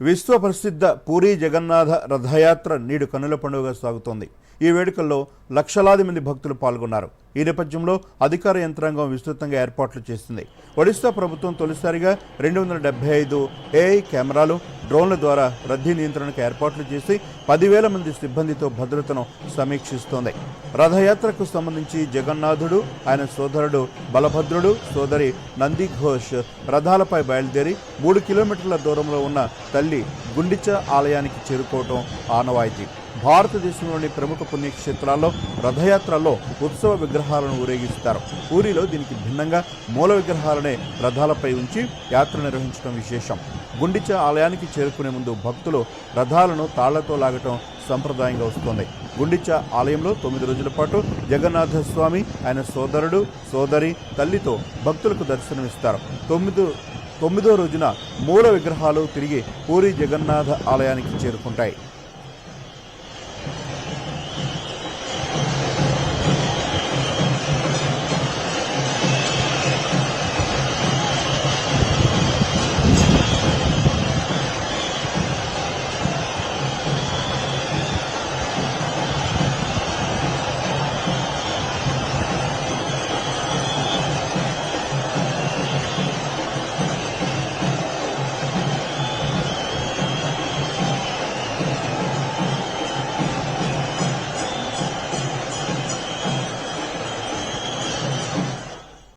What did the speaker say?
విశ్వ ప్రసిద్ధ పూరీ జగన్నాథ రథయాత్ర నేడు కన్నుల పండుగగా సాగుతోంది. ఈ వేడుకల్లో లక్షలాది మంది భక్తులు పాల్గొన్నారు. ఈ నేపథ్యంలో అధికార యంత్రాంగం విస్తృతంగా ఏర్పాట్లు చేసింది. ఒడిశా ప్రభుత్వం తొలిసారిగా 275 AI కెమెరాలు, డ్రోన్ల ద్వారా రద్దీ నియంత్రణకు ఏర్పాట్లు చేసి 10,000 మంది సిబ్బందితో భద్రతను సమీక్షిస్తోంది. రథయాత్రకు సంబంధించి జగన్నాథుడు, ఆయన సోదరుడు బలభద్రుడు, సోదరి నంది ఘోష్ రథాలపై బయలుదేరి 3 కిలోమీటర్ల దూరంలో ఉన్న తల్లి గుండిచ ఆలయానికి చేరుకోవటం ఆనవాయితీ. భారతదేశంలోని ప్రముఖ పుణ్యక్షేత్రాల్లో రథయాత్రలో ఉత్సవ విగ్రహాలను ఊరేగిస్తారు. పూరిలో దీనికి భిన్నంగా మూల విగ్రహాలనే రథాలపై ఉంచి యాత్ర నిర్వహించడం విశేషం. గుండిచ ఆలయానికి చేరుకునే ముందు భక్తులు రథాలను తాళ్లతో లాగటం సంప్రదాయంగా వస్తోంది. గుండిచ ఆలయంలో 9 రోజుల పాటు జగన్నాథ స్వామి, ఆయన సోదరుడు, సోదరి, తల్లితో భక్తులకు దర్శనమిస్తారు. 9వ రోజున మూల విగ్రహాలు తిరిగి పూరి జగన్నాథ ఆలయానికి చేరుకుంటాయి.